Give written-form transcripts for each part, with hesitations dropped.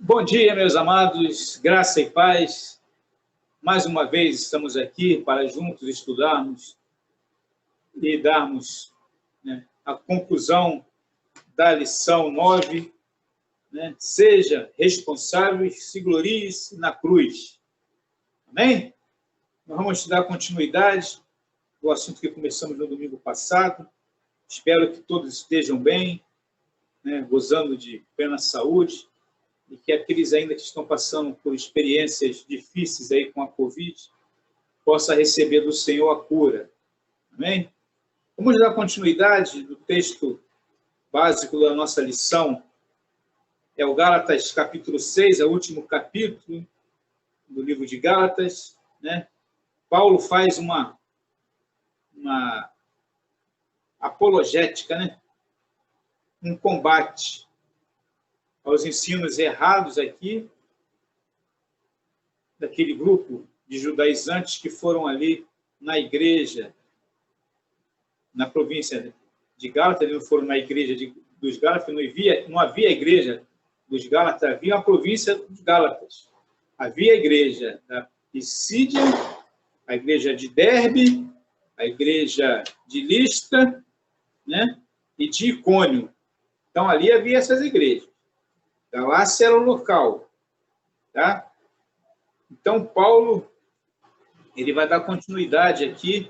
Bom dia, meus amados, graça e paz. Mais uma vez estamos aqui para juntos estudarmos e darmos, a conclusão da lição 9, Seja responsável e se glorie-se na cruz. Amém? Nós vamos dar continuidade do assunto que começamos no domingo passado. Espero que todos estejam bem, gozando de plena saúde, e que aqueles ainda que estão passando por experiências difíceis aí com a Covid, possa receber do Senhor a cura. Amém? Vamos dar continuidade do texto básico da nossa lição. É o Gálatas capítulo 6, é o último capítulo do livro de Gálatas. Paulo faz uma apologética, um combate aos ensinos errados aqui, daquele grupo de judaizantes que foram ali na igreja, na província de Gálatas, eles não foram na igreja dos Gálatas, não havia igreja dos Gálatas, havia a província dos Gálatas. Havia a igreja da Pisídia, a igreja de Derbe, a igreja de Listra, e de Icônio. Então, ali havia essas igrejas. Galácia era o local, tá? Então, Paulo, ele vai dar continuidade aqui,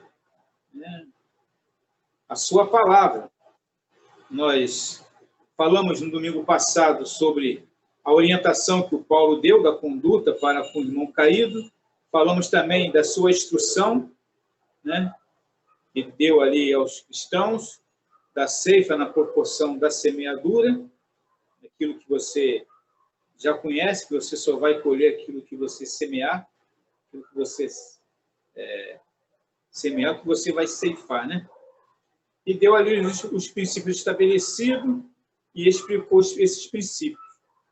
à sua palavra. Nós falamos no domingo passado sobre a orientação que o Paulo deu da conduta para com o irmão caído. Falamos também da sua instrução, que deu ali aos cristãos, da ceifa na proporção da semeadura, aquilo que você já conhece, que você só vai colher aquilo que você semear, aquilo que você semear, que você vai ceifar, E deu ali os princípios estabelecidos e explicou esses princípios.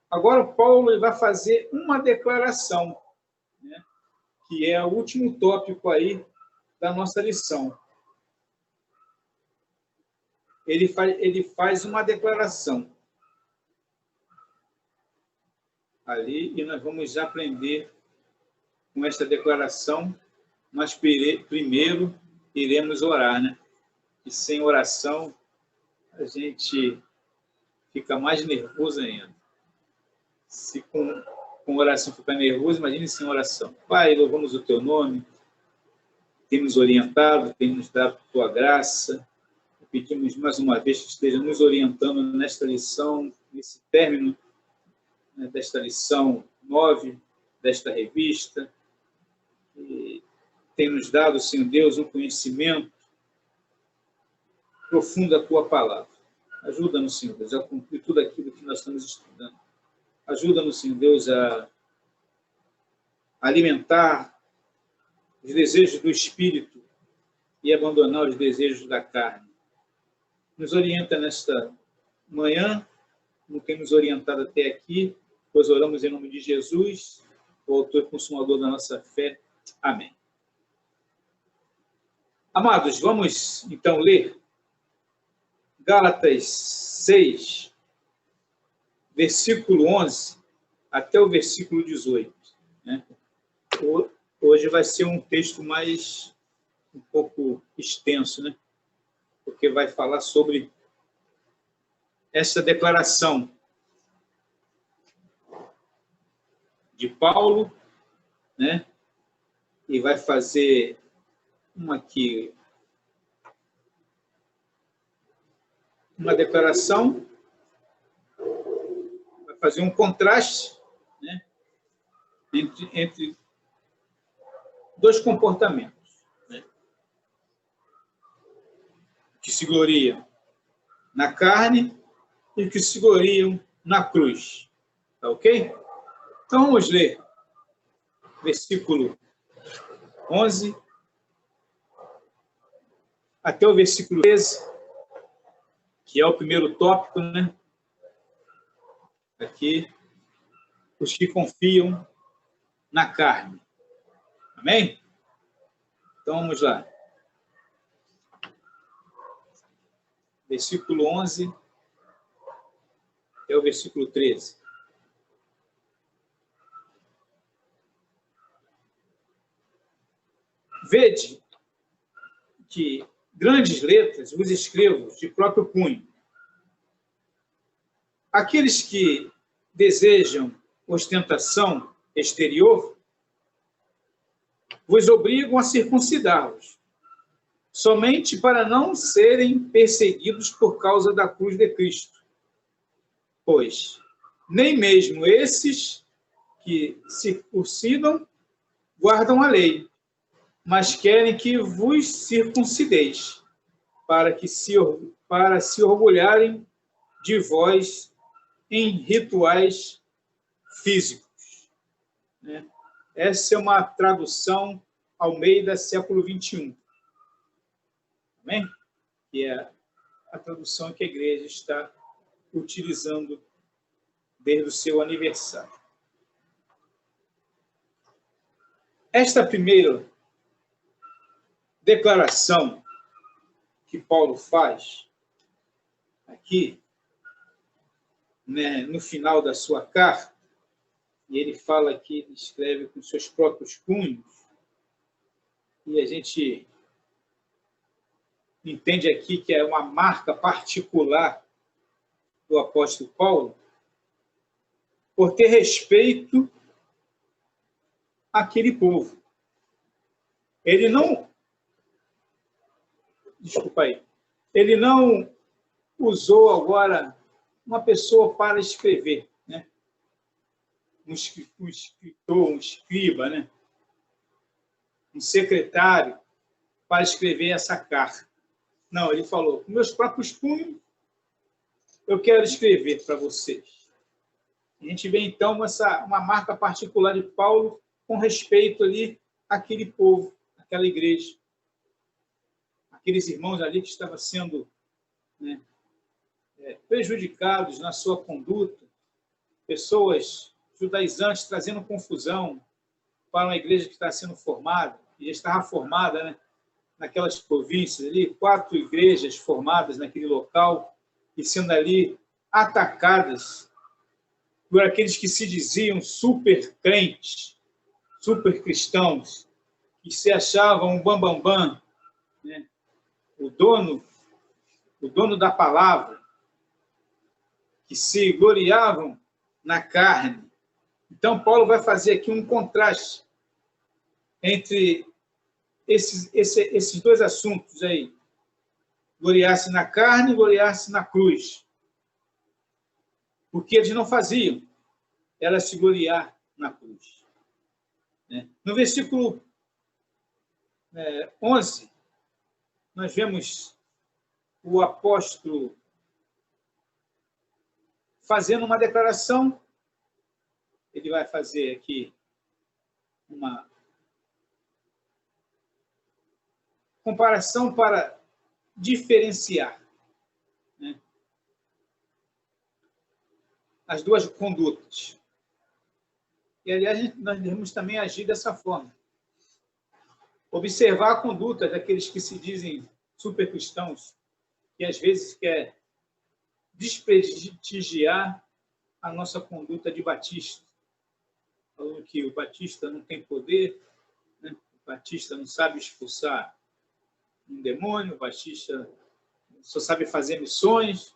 Agora, Paulo vai fazer uma declaração, que é o último tópico aí da nossa lição. Ele faz uma declaração ali, e nós vamos aprender com esta declaração, mas primeiro iremos orar, E sem oração a gente fica mais nervoso ainda. Se com oração fica nervoso, imagine sem oração. Pai, louvamos o teu nome, tem nos orientado, tem nos dado a tua graça. Pedimos mais uma vez que esteja nos orientando nesta lição, nesse término desta lição 9, desta revista. E tem nos dado, Senhor Deus, um conhecimento profundo da tua palavra. Ajuda-nos, Senhor Deus, a cumprir tudo aquilo que nós estamos estudando. Ajuda-nos, Senhor Deus, a alimentar os desejos do Espírito e abandonar os desejos da carne. Nos orienta nesta manhã, como tem nos orientado até aqui, pois oramos em nome de Jesus, o autor e consumador da nossa fé. Amém. Amados, vamos então ler Gálatas 6, versículo 11 até o versículo 18. Hoje vai ser um texto um pouco extenso, porque vai falar sobre essa declaração de Paulo, e vai fazer uma declaração, vai fazer um contraste, entre dois comportamentos, que se gloriam na carne e que se gloriam na cruz. Tá ok? Então, vamos ler versículo 11 até o versículo 13, que é o primeiro tópico, Aqui, os que confiam na carne. Amém? Então, vamos lá. Versículo 11 até o versículo 13. Vede que grandes letras vos escrevo de próprio punho. Aqueles que desejam ostentação exterior vos obrigam a circuncidá-los, somente para não serem perseguidos por causa da cruz de Cristo. Pois nem mesmo esses que circuncidam guardam a lei, mas querem que vos circuncideis, para se orgulharem de vós em rituais físicos. Essa é uma tradução Almeida, século 21. Amém? Que é a tradução que a igreja está utilizando desde o seu aniversário. Esta primeira declaração que Paulo faz aqui, no final da sua carta, e ele fala que ele escreve com seus próprios punhos, e a gente entende aqui que é uma marca particular do apóstolo Paulo, por ter respeito àquele povo. Ele não... Desculpa aí. Ele não usou agora uma pessoa para escrever, um escritor, um escriba, um secretário para escrever essa carta. Não, ele falou, com meus próprios punhos, eu quero escrever para vocês. A gente vê, então, uma marca particular de Paulo com respeito ali àquele povo, àquela igreja. Aqueles irmãos ali que estavam sendo prejudicados na sua conduta, pessoas judaizantes trazendo confusão para uma igreja que está sendo formada, e já estava formada, naquelas províncias ali, 4 igrejas formadas naquele local, e sendo ali atacadas por aqueles que se diziam super crentes, super cristãos, que se achavam um bambambam, o dono da palavra, que se gloriavam na carne. Então, Paulo vai fazer aqui um contraste entre esses dois assuntos aí. Gloriar-se na carne e gloriar-se na cruz. Porque eles não faziam, era se gloriar na cruz. No versículo 11, nós vemos o apóstolo fazendo uma declaração. Ele vai fazer aqui uma comparação para diferenciar as duas condutas. E, aliás, nós devemos também agir dessa forma. Observar a conduta daqueles que se dizem supercristãos, que às vezes quer desprestigiar a nossa conduta de batista, falando que o batista não tem poder, o batista não sabe expulsar um demônio, o batista só sabe fazer missões,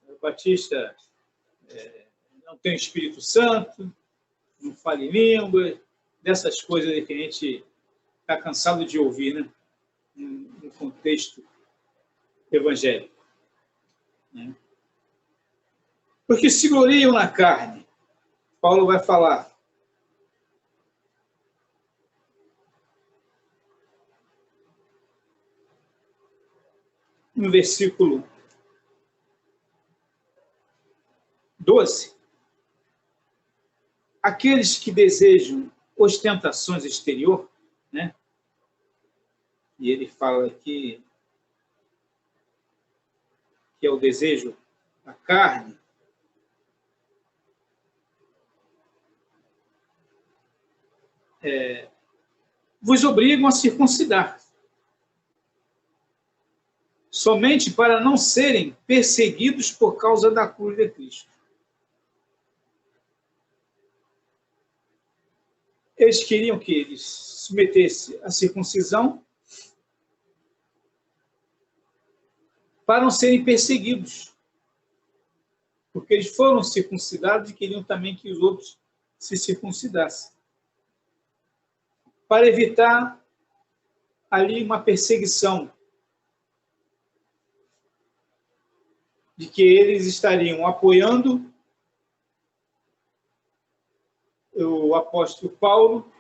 o batista não tem o Espírito Santo, não fala em língua, dessas coisas que a gente está cansado de ouvir, no contexto evangélico. Porque se gloriam na carne, Paulo vai falar. No versículo 12, aqueles que desejam ostentações exterior, e ele fala aqui que é o desejo da carne, vos obrigam a circuncidar, somente para não serem perseguidos por causa da cruz de Cristo. Eles queriam que eles submeter-se à circuncisão para não serem perseguidos, porque eles foram circuncidados e queriam também que os outros se circuncidassem, para evitar ali uma perseguição, de que eles estariam apoiando o apóstolo Paulo,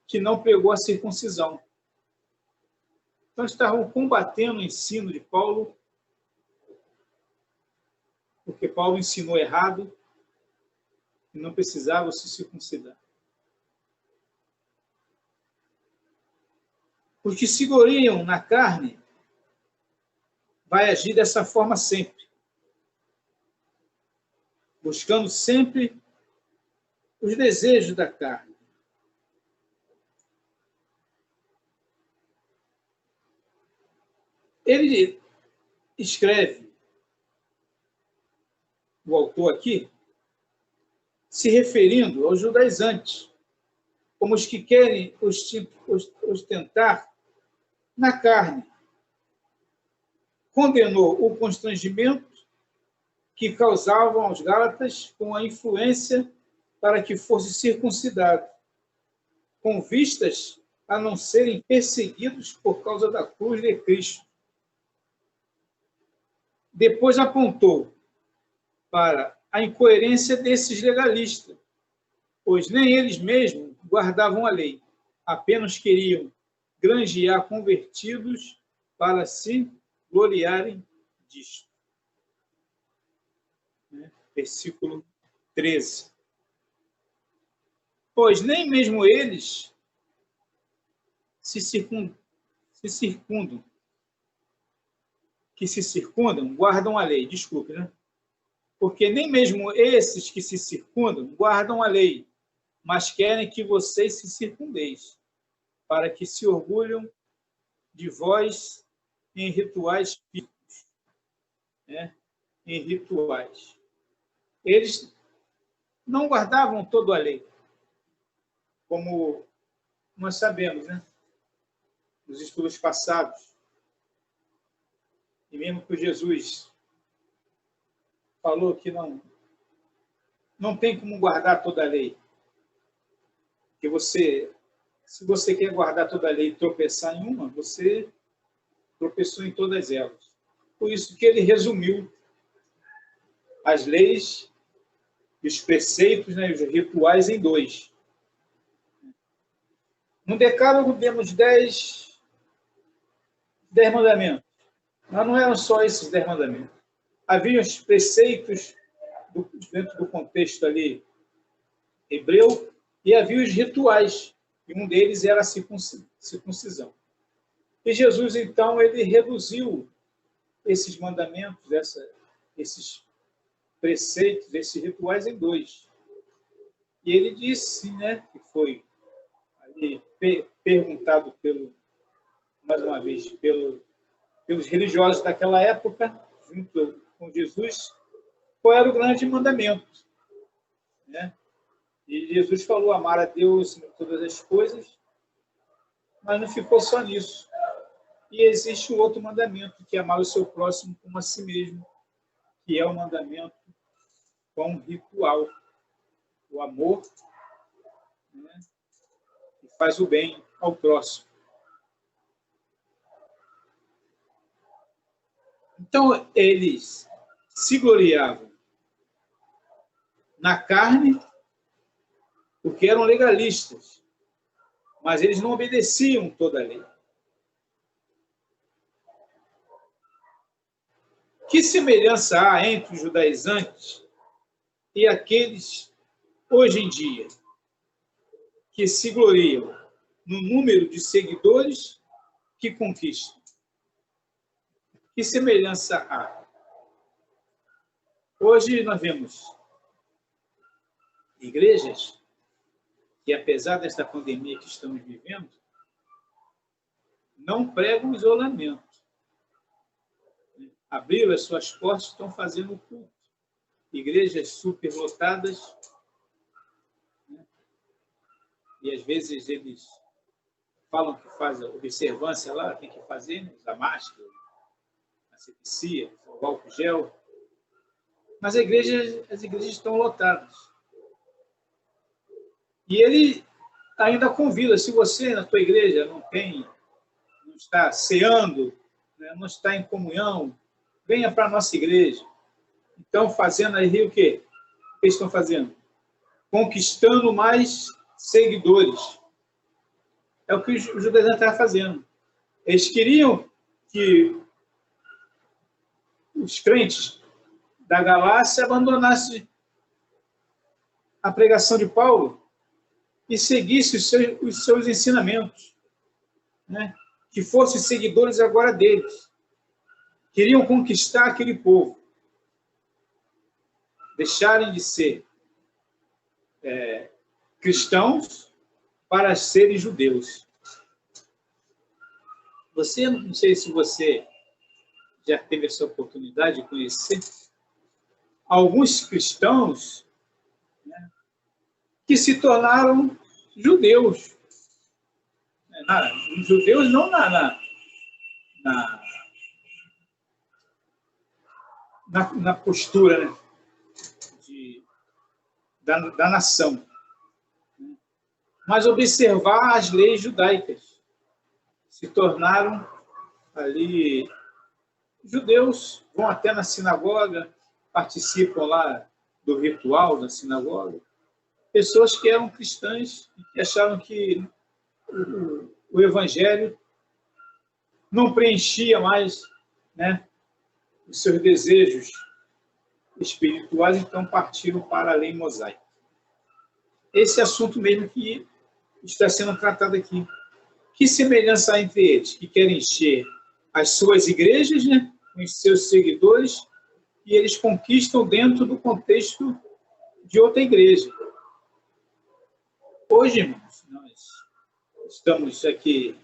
que não pregou a circuncisão. Então, estavam combatendo o ensino de Paulo, porque Paulo ensinou errado e não precisava se circuncidar. Os que se gloriam na carne vai agir dessa forma sempre, buscando sempre os desejos da carne. Ele escreve, o autor aqui, se referindo aos judaizantes, como os que querem ostentar na carne. Condenou o constrangimento que causavam aos gálatas com a influência para que fosse circuncidado, com vistas a não serem perseguidos por causa da cruz de Cristo. Depois apontou para a incoerência desses legalistas, pois nem eles mesmos guardavam a lei, apenas queriam granjear convertidos para se gloriarem disto. Versículo 13. Pois nem mesmo eles se circundam, guardam a lei. Desculpe, né? Porque nem mesmo esses que se circundam guardam a lei, mas querem que vocês se circundeis, para que se orgulham de vós em rituais físicos, né? Em rituais. Eles não guardavam toda a lei, como nós sabemos, né? Nos estudos passados. E mesmo que Jesus falou que não tem como guardar toda a lei. Que se você quer guardar toda a lei e tropeçar em uma, você tropeçou em todas elas. Por isso que ele resumiu as leis, os preceitos, né, os rituais em 2. No Decálogo temos 10 mandamentos. Mas não eram só esses 10 mandamentos. Havia os preceitos dentro do contexto ali hebreu e havia os rituais. E um deles era a circuncisão. E Jesus, então, ele reduziu esses mandamentos, esses preceitos, esses rituais em 2. E ele disse, né, que foi ali perguntado mais uma vez, pelos religiosos daquela época, junto com Jesus, qual era o grande mandamento, né? E Jesus falou, amar a Deus em todas as coisas, mas não ficou só nisso. E existe um outro mandamento, que é amar o seu próximo como a si mesmo, que é o mandamento com ritual. O amor, né, que faz o bem ao próximo. Então, eles se gloriavam na carne, porque eram legalistas, mas eles não obedeciam toda a lei. Que semelhança há entre os judaizantes e aqueles, hoje em dia, que se gloriam no número de seguidores que conquistam? Que semelhança há? Hoje nós vemos igrejas que, apesar desta pandemia que estamos vivendo, não pregam isolamento. Abriram as suas portas, estão fazendo culto. Igrejas superlotadas, né? E às vezes eles falam que faz a observância lá, tem que fazer, né? Usar máscara, asepsia, o álcool gel. Mas as igrejas estão lotadas. E ele ainda convida, se você na tua igreja não está ceando, né, não está em comunhão, venha para a nossa igreja. Então, fazendo aí o quê? O que eles estão fazendo? Conquistando mais seguidores. É o que os judaizantes estavam fazendo. Eles queriam que os crentes da Galácia abandonassem a pregação de Paulo e seguissem os seus ensinamentos, né? Que fossem seguidores agora deles. Queriam conquistar aquele povo. Deixarem de ser cristãos para serem judeus. Você, não sei se você já teve essa oportunidade de conhecer alguns cristãos, né, que se tornaram judeus. Judeus não na postura, né, da nação, mas observar as leis judaicas. Se tornaram ali judeus, vão até na sinagoga, participam lá do ritual da sinagoga. Pessoas que eram cristãs e que acharam que o evangelho não preenchia mais, né, os seus desejos espirituais, então partiram para a lei mosaica. Esse assunto mesmo que está sendo tratado aqui. Que semelhança há entre eles, que querem encher as suas igrejas, né, com os seus seguidores, e eles conquistam dentro do contexto de outra igreja. Hoje, irmãos, nós estamos aqui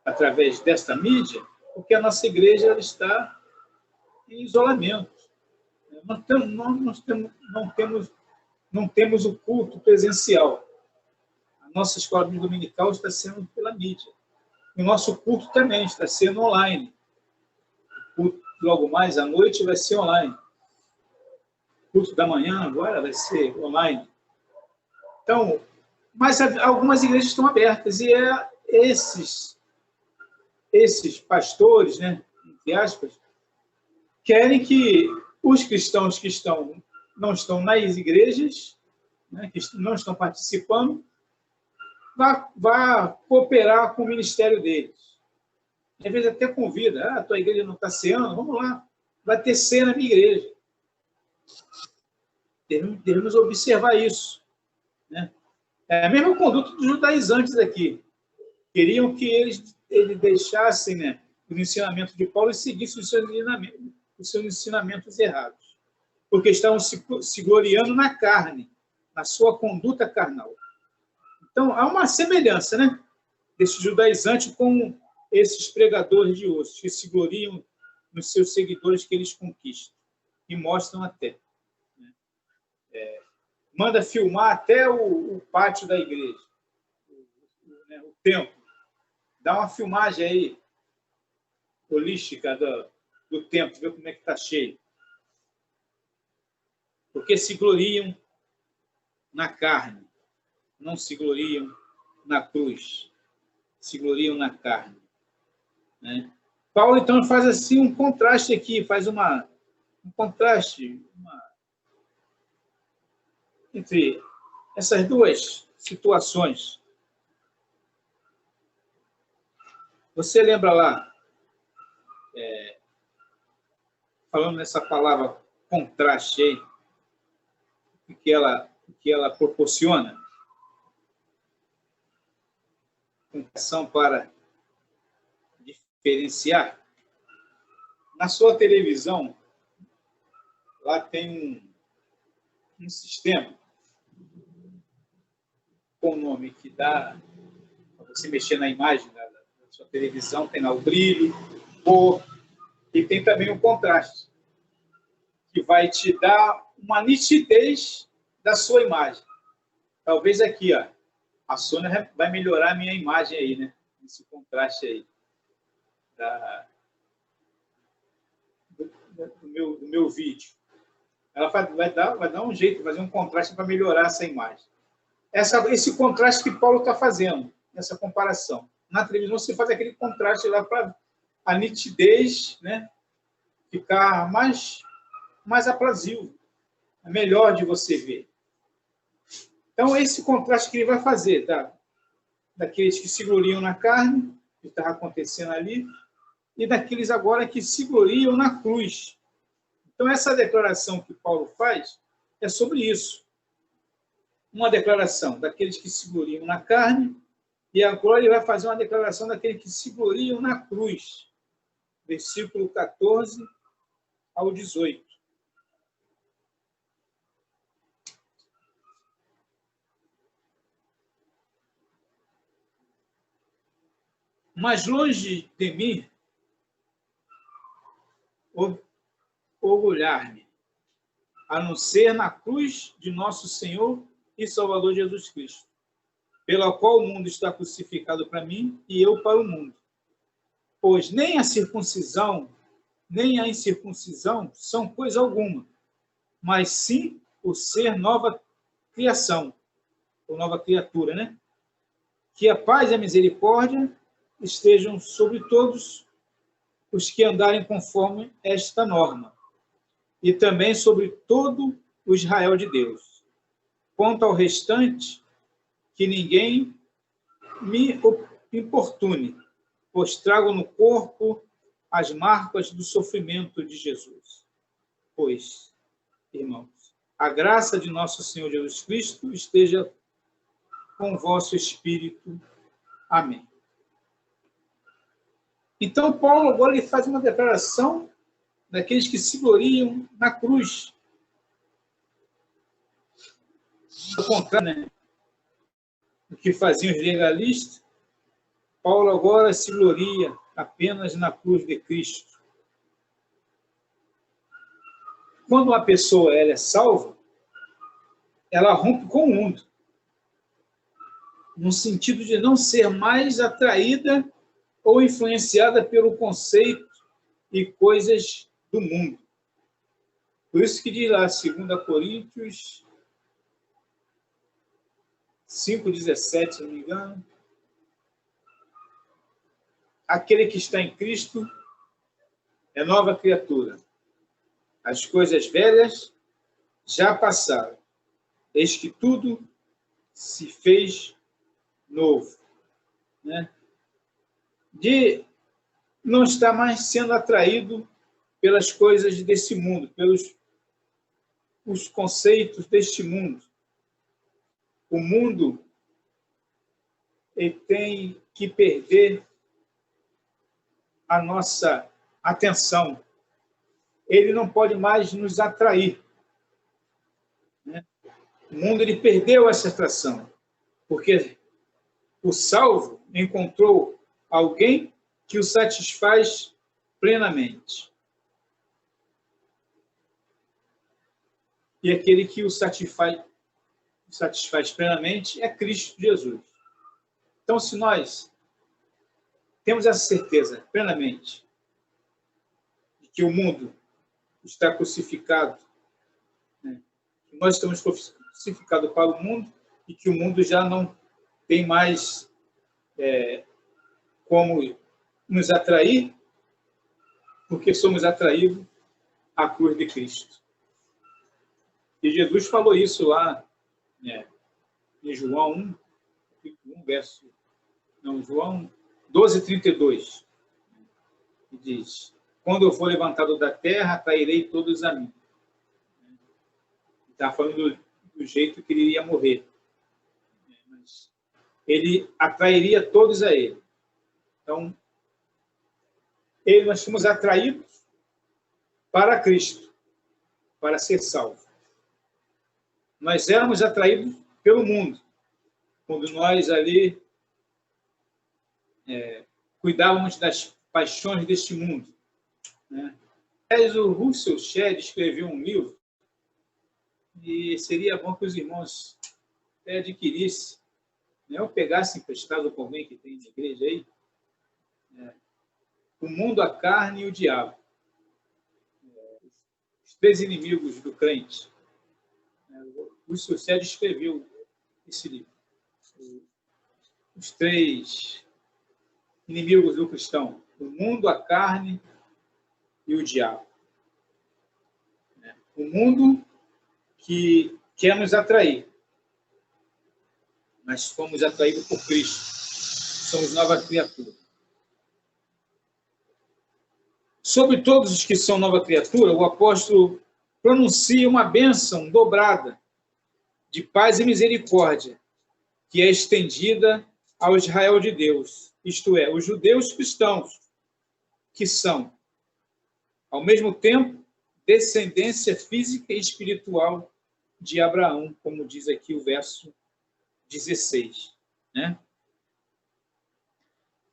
através desta mídia, porque a nossa igreja ela está em isolamento. Não temos o culto presencial. A nossa escola dominical está sendo pela mídia. O nosso culto também está sendo online. O culto, logo mais à noite, vai ser online. O culto da manhã agora vai ser online. Então, mas algumas igrejas estão abertas e esses pastores, né, entre aspas, querem que os cristãos que não estão nas igrejas, né, que não estão participando, vá cooperar com o ministério deles. Às vezes até convida, a tua igreja não está ceando, vamos lá, vai ter ceia na minha igreja. Devemos observar isso, né? É a mesma conduta dos judaizantes aqui. Queriam que eles deixassem, né, o ensinamento de Paulo e seguissem os seus ensinamentos errados. Porque estavam se gloriando na carne, na sua conduta carnal. Então, há uma semelhança, né, desse judaizante com esses pregadores de hoje, que se gloriam nos seus seguidores que eles conquistam e mostram até. Né? Manda filmar até o pátio da igreja, o templo. Dá uma filmagem aí holística do templo, ver como é que está cheio. Porque se gloriam na carne, não se gloriam na cruz, se gloriam na carne. Né? Paulo, então, faz assim um contraste aqui, faz um contraste entre essas duas situações. Você lembra lá, falando nessa palavra contraste aí, o que ela proporciona? Comparação para diferenciar. Na sua televisão, lá tem um sistema com o nome que dá para você mexer na imagem da sua televisão, tem lá o brilho, cor, e tem também o contraste, que vai te dar uma nitidez da sua imagem. Talvez aqui, ó, A Sônia vai melhorar a minha imagem aí, né? Esse contraste aí do meu vídeo. Ela vai dar um jeito, fazer um contraste para melhorar essa imagem. Esse contraste que Paulo está fazendo, essa comparação. Na televisão você faz aquele contraste lá para a nitidez, né, ficar mais aprazível, é melhor de você ver. Então, esse contraste que ele vai fazer, daqueles que se gloriam na carne, que estava acontecendo ali, e daqueles agora que se gloriam na cruz. Então, essa declaração que Paulo faz é sobre isso. Uma declaração daqueles que se gloriam na carne, e agora ele vai fazer uma declaração daqueles que se gloriam na cruz. Versículo 14 ao 18. Mas longe de mim orgulhar-me, a não ser na cruz de nosso Senhor e Salvador Jesus Cristo, pela qual o mundo está crucificado para mim e eu para o mundo. Pois nem a circuncisão, nem a incircuncisão são coisa alguma, mas sim o ser nova criação, ou nova criatura, né? Que a paz e a misericórdia estejam sobre todos os que andarem conforme esta norma, e também sobre todo o Israel de Deus. Quanto ao restante, que ninguém me importune, pois trago no corpo as marcas do sofrimento de Jesus. Pois, irmãos, a graça de nosso Senhor Jesus Cristo esteja com o vosso espírito. Amém. Então, Paulo agora ele faz uma declaração daqueles que se gloriam na cruz. Ao contrário, né, do que faziam os legalistas, Paulo agora se gloria apenas na cruz de Cristo. Quando uma pessoa ela é salva, ela rompe com o mundo, no sentido de não ser mais atraída ou influenciada pelo conceito e coisas do mundo. Por isso que diz lá, 2 Coríntios 5,17, se não me engano, aquele que está em Cristo é nova criatura. As coisas velhas já passaram, eis que tudo se fez novo. Né? De não estar mais sendo atraído pelas coisas desse mundo, pelos os conceitos deste mundo. O mundo ele tem que perder a nossa atenção. Ele não pode mais nos atrair. Né? O mundo ele perdeu essa atração, porque o salvo encontrou alguém que o satisfaz plenamente. E aquele que o satisfaz plenamente é Cristo Jesus. Então, se nós temos essa certeza plenamente de que o mundo está crucificado, né? Que nós estamos crucificados para o mundo e que o mundo já não tem mais como nos atrair, porque somos atraídos à cruz de Cristo. E Jesus falou isso lá, né, em João 1, João 12:32. E diz: quando eu for levantado da terra, atrairei todos a mim. Está falando do jeito que ele iria morrer. Mas ele atrairia todos a ele. Então, nós fomos atraídos para Cristo, para ser salvo. Nós éramos atraídos pelo mundo, quando nós ali cuidávamos das paixões deste mundo. Né? O Russell Shedd escreveu um livro, e seria bom que os irmãos adquirissem, né, ou pegasse emprestado com alguém que tem na igreja aí, o mundo, a carne e o diabo. Os três inimigos do crente. O Sucede escreveu esse livro. Os três inimigos do cristão. O mundo, a carne e o diabo. O mundo que quer nos atrair. Mas fomos atraídos por Cristo. Somos nova criatura. Sobre todos os que são nova criatura, o apóstolo pronuncia uma bênção dobrada de paz e misericórdia, que é estendida ao Israel de Deus, isto é, os judeus cristãos, que são, ao mesmo tempo, descendência física e espiritual de Abraão, como diz aqui o verso 16. Né?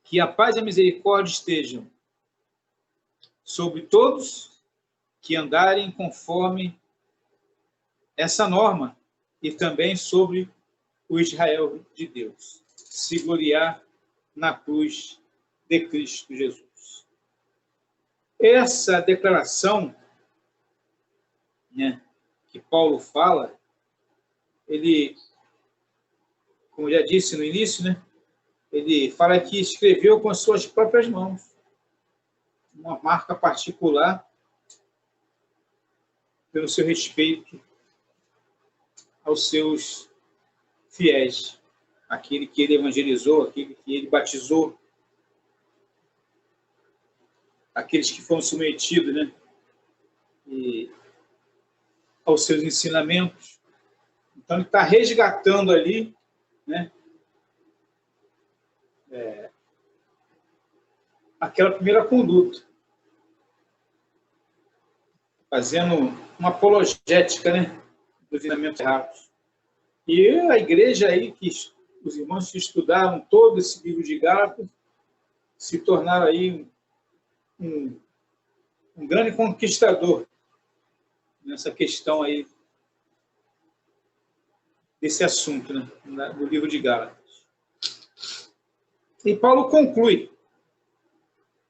Que a paz e a misericórdia estejam sobre todos que andarem conforme essa norma e também sobre o Israel de Deus, se gloriar na cruz de Cristo Jesus. Essa declaração, né, que Paulo fala, ele, como já disse no início, né, ele fala que escreveu com as suas próprias mãos, uma marca particular pelo seu respeito aos seus fiéis, aquele que ele evangelizou, aquele que ele batizou, aqueles que foram submetidos, né, aos seus ensinamentos. Então, ele está resgatando ali, né, aquela primeira conduta, fazendo uma apologética, né, dos ensinamentos errados. E a igreja aí, que os irmãos que estudaram todo esse livro de Gálatas, se tornaram aí um grande conquistador nessa questão aí, desse assunto, né, do livro de Gálatas. E Paulo conclui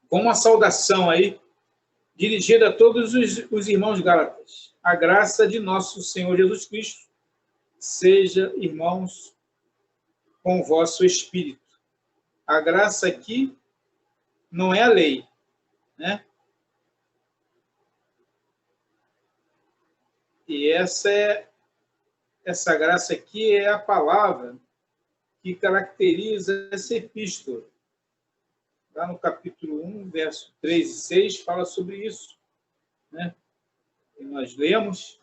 com uma saudação aí, dirigida a todos os irmãos gálatas. A graça de nosso Senhor Jesus Cristo seja, irmãos, com o vosso espírito. A graça aqui não é a lei, né? E essa graça aqui é a palavra que caracteriza essa epístola. Lá no capítulo 1, verso 3 e 6, fala sobre isso, né? E nós lemos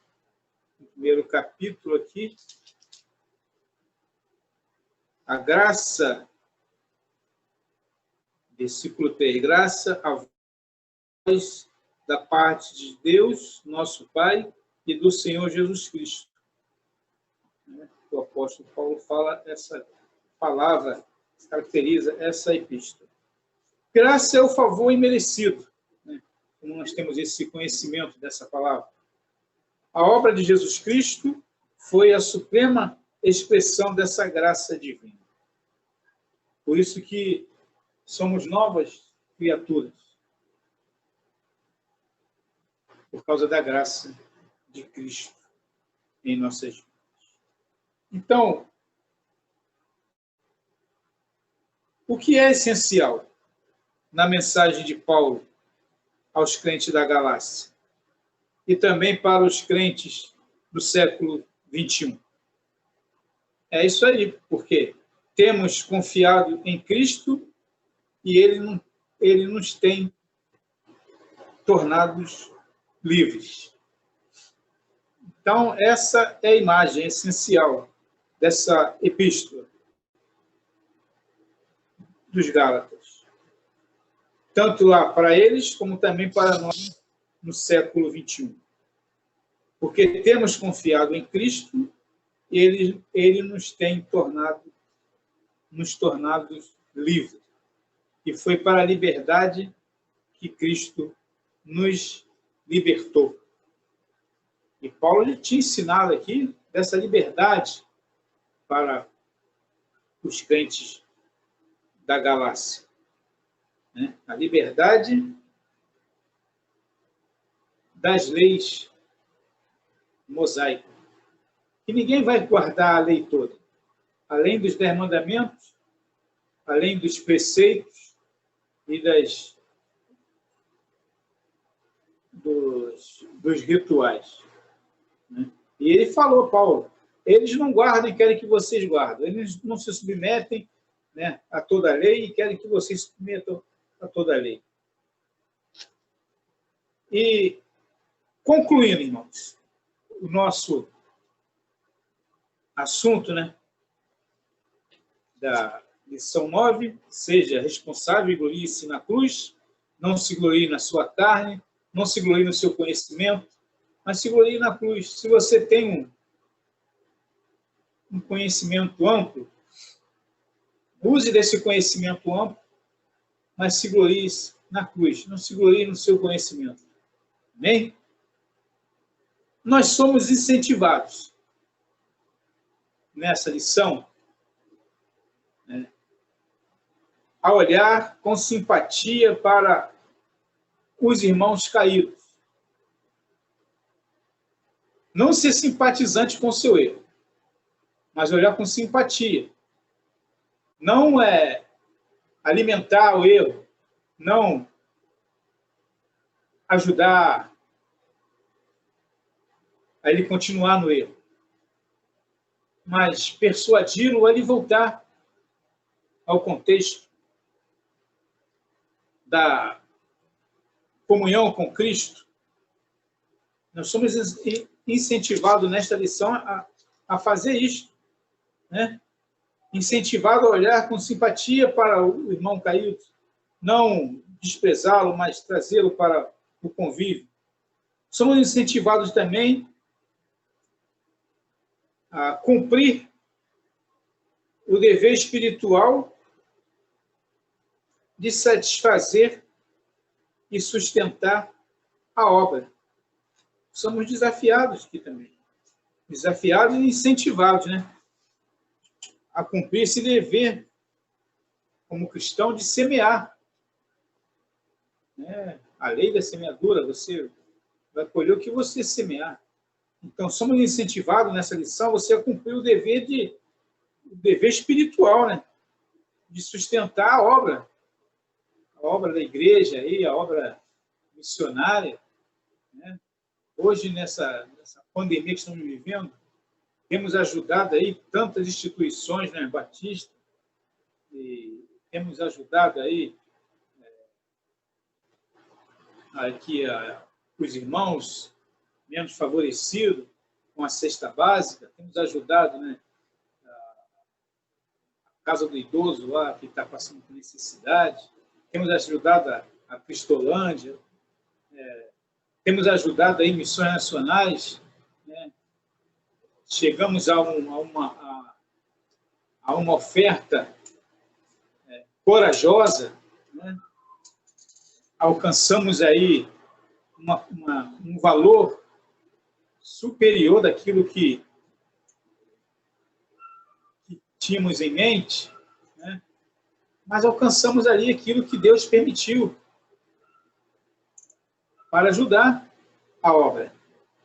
no primeiro capítulo aqui, a graça, versículo 3, graça a vós da parte de Deus, nosso Pai, e do Senhor Jesus Cristo. O apóstolo Paulo fala essa palavra, caracteriza essa epístola. Graça é o favor imerecido, né? Como nós temos esse conhecimento dessa palavra. A obra de Jesus Cristo foi a suprema expressão dessa graça divina. Por isso que somos novas criaturas, por causa da graça de Cristo em nossas vidas. Então, o que é essencial na mensagem de Paulo aos crentes da Galácia e também para os crentes do século 21? É isso aí, porque temos confiado em Cristo e ele nos tem tornados livres. Então, essa é a imagem essencial dessa epístola dos Gálatas. Tanto lá para eles, como também para nós no século 21. Porque temos confiado em Cristo e ele nos tem nos tornado livres. E foi para a liberdade que Cristo nos libertou. E Paulo tinha ensinado aqui dessa liberdade para os crentes da Galácia, né? A liberdade das leis mosaicas. Que ninguém vai guardar a lei toda. Além dos 10 mandamentos, além dos preceitos e dos rituais, né? E ele falou, Paulo, eles não guardam e querem que vocês guardem. Eles não se submetem, né, a toda a lei e querem que vocês se submetam a toda a lei. E, concluindo, irmãos, o nosso assunto, né, da lição 9, seja responsável e glorie-se na cruz, não se glorie na sua carne, não se glorie no seu conhecimento, mas se glorie na cruz. Se você tem um conhecimento amplo, use desse conhecimento amplo, mas se glorie na cruz, não se glorie no seu conhecimento. Amém? Nós somos incentivados nessa lição, né, a olhar com simpatia para os irmãos caídos. Não ser simpatizante com o seu erro, mas olhar com simpatia. Não é alimentar o erro, não ajudar a ele continuar no erro, mas persuadi-lo a ele voltar ao contexto da comunhão com Cristo. Nós somos incentivados nesta lição a fazer isto, né? Incentivado a olhar com simpatia para o irmão caído, não desprezá-lo, mas trazê-lo para o convívio. Somos incentivados também a cumprir o dever espiritual de satisfazer e sustentar a obra. Somos desafiados aqui também. Desafiados e incentivados, né, a cumprir esse dever como cristão de semear. Né? A lei da semeadura, você vai colher o que você semear. Então, somos incentivados nessa lição você a cumprir o dever espiritual, né, de sustentar a obra da igreja, aí, a obra missionária, né? Hoje, nessa pandemia que estamos vivendo, temos ajudado aí tantas instituições, né, batistas, e temos ajudado aí aqui os irmãos menos favorecidos com a cesta básica, temos ajudado, né, a Casa do Idoso lá, que está passando por necessidade, temos ajudado a Cristolândia, temos ajudado aí missões nacionais, né? Chegamos a uma oferta corajosa, né? Alcançamos aí um valor superior daquilo que tínhamos em mente, né? Mas alcançamos ali aquilo que Deus permitiu para ajudar a obra.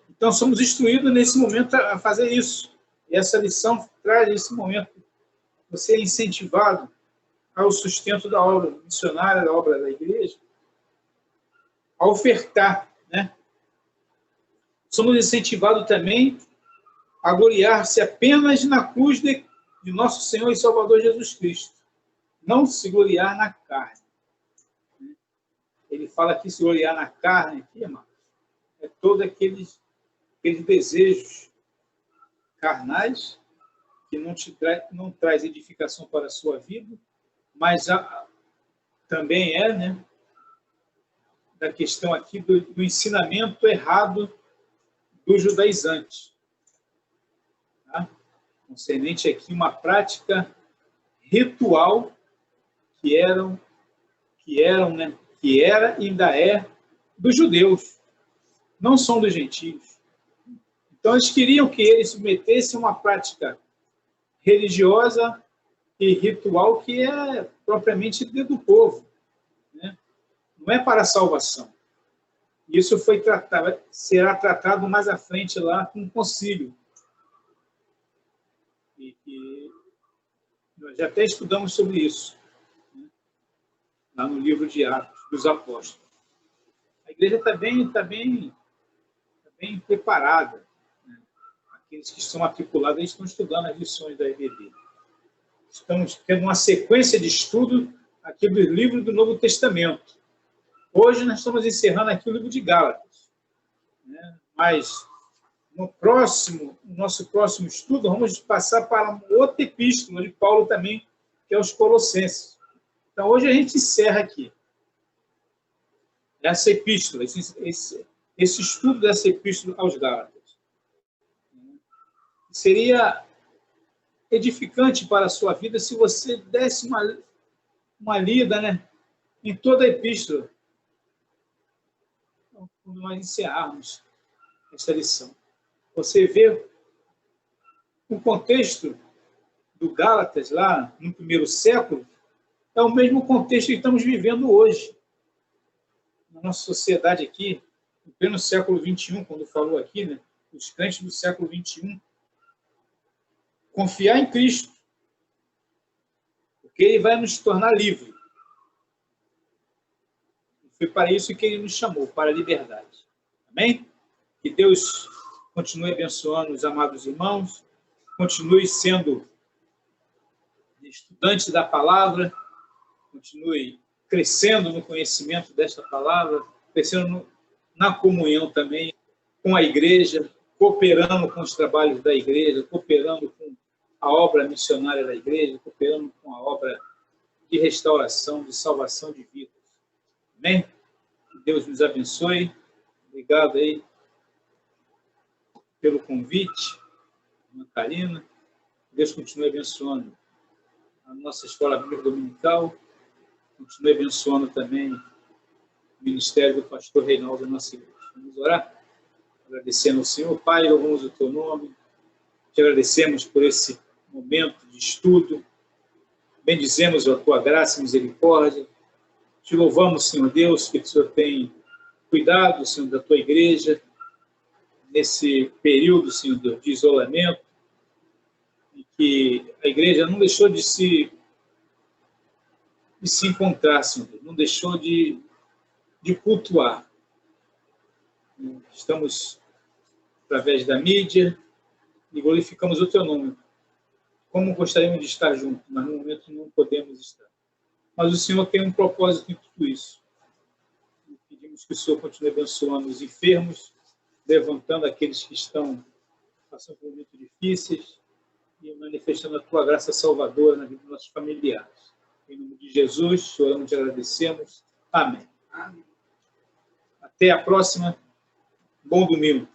Então, somos instruídos nesse momento a fazer isso. E essa lição traz esse momento. Você é incentivado ao sustento da obra missionária, da obra da igreja, a ofertar, né? Somos incentivados também a gloriar-se apenas na cruz de nosso Senhor e Salvador Jesus Cristo. Não se gloriar na carne. Ele fala que se gloriar na carne, aqui, irmão, é todos aqueles desejos carnais que não traz edificação para a sua vida, mas também né, da questão aqui do ensinamento errado dos judaizantes. Tá? Concernente aqui uma prática ritual que era e ainda é dos judeus, não são dos gentios. Então, eles queriam que eles submetessem uma prática religiosa e ritual que é propriamente do povo, né? Não é para a salvação. Isso será tratado mais à frente lá com o concílio. E nós já até estudamos sobre isso, né? Lá no livro de Atos dos Apóstolos. A igreja está bem preparada, né? Aqueles que estão matriculados, eles estão estudando as lições da EBD. Estamos tendo uma sequência de estudo aqui dos livros do Novo Testamento. Hoje nós estamos encerrando aqui o livro de Gálatas, né? Mas no nosso próximo estudo, vamos passar para outra epístola de Paulo também, que é os Colossenses. Então, hoje a gente encerra aqui essa epístola, esse estudo dessa epístola aos Gálatas. Seria edificante para a sua vida se você desse uma lida, né, em toda a epístola, quando nós encerrarmos esta lição. Você vê o contexto do Gálatas, lá no primeiro século, é o mesmo contexto que estamos vivendo hoje. Na nossa sociedade aqui, no pleno século XXI, quando falou aqui, né, os crentes do século XXI, confiar em Cristo, porque Ele vai nos tornar livres. Foi para isso que Ele nos chamou, para a liberdade. Amém? Que Deus continue abençoando os amados irmãos, continue sendo estudante da palavra, continue crescendo no conhecimento desta palavra, crescendo na comunhão também com a igreja, cooperando com os trabalhos da igreja, cooperando com a obra missionária da igreja, cooperando com a obra de restauração, de salvação de vidas. Amém? Que Deus nos abençoe. Obrigado aí pelo convite, Ana Karina. Deus continue abençoando a nossa escola bíblica dominical, continue abençoando também o ministério do pastor Reinaldo da nossa igreja. Vamos orar? Agradecendo ao Senhor. Pai, louvamos o teu nome, te agradecemos por esse momento de estudo, bendizemos a tua graça e misericórdia, te louvamos, Senhor Deus, que o Senhor tem cuidado, Senhor, da tua igreja, nesse período, Senhor Deus, de isolamento, e que a igreja não deixou de se encontrar, Senhor Deus, não deixou de cultuar. Estamos, através da mídia, e glorificamos o teu nome. Como gostaríamos de estar juntos, mas no momento não podemos estar. Mas o Senhor tem um propósito em tudo isso. E pedimos que o Senhor continue abençoando os enfermos, levantando aqueles que estão passando por momentos difíceis e manifestando a tua graça salvadora na vida dos nossos familiares. Em nome de Jesus, oramos e agradecemos. Amém. Amém. Até a próxima. Bom domingo.